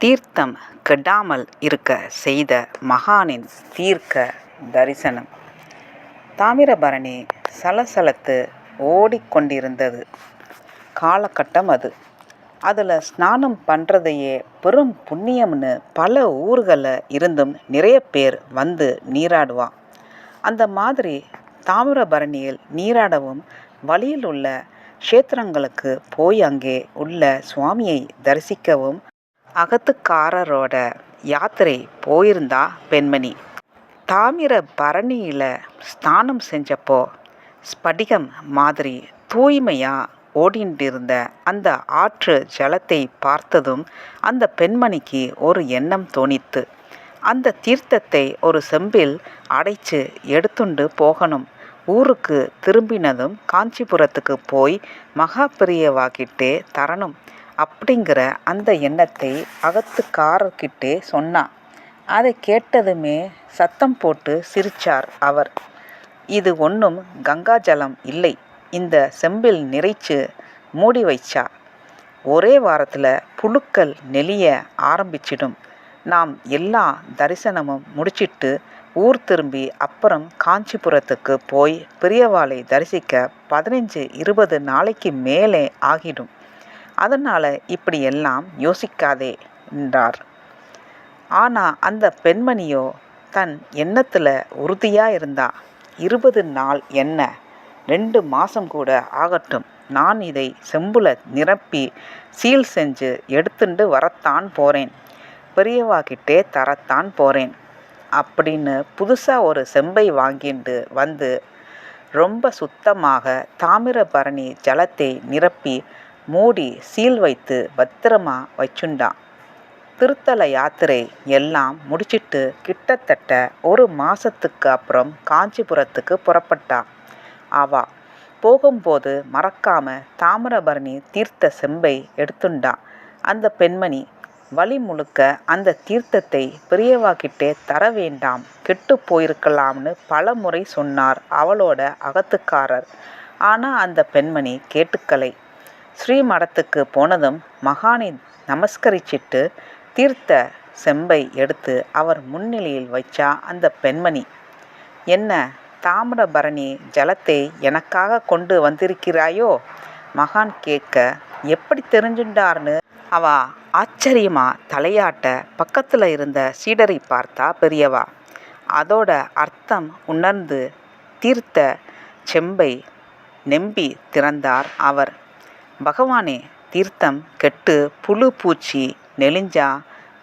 தீர்த்தம் கெடாமல் இருக்க செய்த மகானின் தீர்க்க தரிசனம். தாமிரபரணி சலசலத்து ஓடிக்கொண்டிருந்தது காலகட்டம் அது. அதில் ஸ்நானம் பண்ணுறதையே பெரும் புண்ணியம்னு பல ஊர்களில் இருந்தும் நிறைய பேர் வந்து நீராடுவான். அந்த மாதிரி தாமிரபரணியில் நீராடவும் வழியில் உள்ள க்ஷேத்திரங்களுக்கு போய் அங்கே உள்ள சுவாமியை தரிசிக்கவும் அகத்துக்காரரோட யாத்திரை போயிருந்தா பெண்மணி. தாமிரபரணியில் ஸ்நானம் செஞ்சப்போ ஸ்படிகம் மாதிரி தூய்மையாக ஓடிண்டிருந்த அந்த ஆற்று ஜலத்தை பார்த்ததும் அந்த பெண்மணிக்கு ஒரு எண்ணம் தோணித்து. அந்த தீர்த்தத்தை ஒரு செம்பில் அடைச்சு எடுத்துண்டு போகணும். ஊருக்கு திரும்பினதும் காஞ்சிபுரத்துக்கு போய் மகாபிரியவாகிட்டே தரணும் அப்படிங்கிற அந்த எண்ணத்தை அகத்துக்காரர்கிட்டே சொன்னான். அதை கேட்டதுமே சத்தம் போட்டு சிரிச்சார் அவர். இது ஒன்றும் கங்கா ஜலம் இல்லை, இந்த செம்பில் நிறைச்சு மூடி வைச்சா ஒரே வாரத்தில் புழுக்கள் நெளிய ஆரம்பிச்சிடும். நாம் எல்லா தரிசனமும் முடிச்சிட்டு ஊர் திரும்பி அப்புறம் காஞ்சிபுரத்துக்கு போய் பெரியவாளை தரிசிக்க 15-20 நாளைக்கு மேலே ஆகிடும். அதனால் இப்படி எல்லாம் யோசிக்காதே என்றார். ஆனால் அந்த பெண்மணியோ தன் எண்ணத்தில் உறுதியாக இருந்தா. 20 நாள் என்ன, 2 மாதம் கூட ஆகட்டும், நான் இதை செம்புல நிரப்பி சீல் செஞ்சு எடுத்துட்டு வரத்தான் போகிறேன், பெரியவாகிட்டே தரத்தான் போகிறேன் அப்படின்னு புதுசாக ஒரு செம்பை வாங்கிட்டு வந்து ரொம்ப சுத்தமாக தாமிரபரணி ஜலத்தை நிரப்பி மூடி சீல் வைத்து பத்திரமா வச்சுண்டான். திருத்தல யாத்திரை எல்லாம் முடிச்சிட்டு கிட்டத்தட்ட 1 மாதத்துக்கு அப்புறம் காஞ்சிபுரத்துக்கு புறப்பட்டா. அவா போகும்போது மறக்காம தாமிரபரணி தீர்த்த செம்பை எடுத்துண்டா. அந்த பெண்மணி வழி முழுக்க அந்த தீர்த்தத்தை பெரியவாகிட்டே தர வேண்டாம், கெட்டு போயிருக்கலாம்னு பல முறை சொன்னார் அவளோட அகத்துக்காரர். ஆனால் அந்த பெண்மணி கேட்டுக்கலை. ஸ்ரீமடத்துக்கு போனதும் மகானை நமஸ்கரிச்சிட்டு தீர்த்த செம்பை எடுத்து அவர் முன்னிலையில் வச்சா அந்த பெண்மணி. என்ன, தாமிரபரணி ஜலத்தை எனக்காக கொண்டு வந்திருக்கிறாயோ? மகான் கேட்க, எப்படி தெரிஞ்சுண்டார்னு அவ ஆச்சரியமா தலையாட்ட பக்கத்தில் இருந்த சீடரை பார்த்தா பெரியவா. அதோட அர்த்தம் உணர்ந்து தீர்த்த செம்பை நெம்பி திறந்தார் அவர். பகவானே, தீர்த்தம் கெட்டு புழு பூச்சி நெளிஞ்சா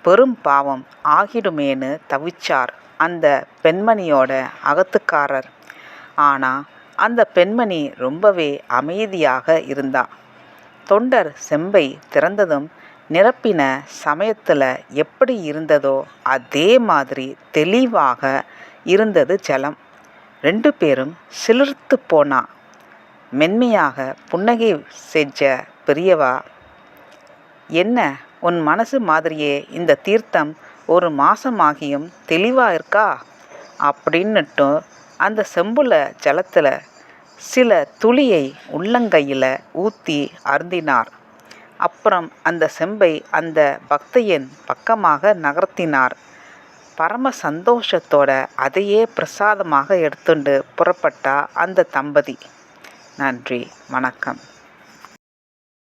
பெரும் பாவம் ஆகிடுமேன்னு தவிச்சார் அந்த பெண்மணியோட அகத்துக்காரர். ஆனால் அந்த பெண்மணி ரொம்பவே அமைதியாக இருந்தா. தொண்டர் செம்பை திறந்ததும் நிரப்பின சமயத்தில் எப்படி இருந்ததோ அதே மாதிரி தெளிவாக இருந்தது ஜலம். 2 பேரும் சிலிர்த்து போனா. மென்மையாக புன்னகை செஞ்ச பெரியவா, என்ன, உன் மனசு மாதிரியே இந்த தீர்த்தம் 1 மாதமாகியும் தெளிவாக இருக்கா அப்படின்னுட்டும் அந்த செம்புல ஜலத்தில் சில துளியை உள்ளங்கையில் ஊற்றி அருந்தினார். அப்புறம் அந்த செம்பை அந்த பக்தையின் பக்கமாக நகர்த்தினார். பரம சந்தோஷத்தோட அதையே பிரசாதமாக எடுத்துண்டு புறப்பட்டா அந்த தம்பதி. நன்றி, வணக்கம்.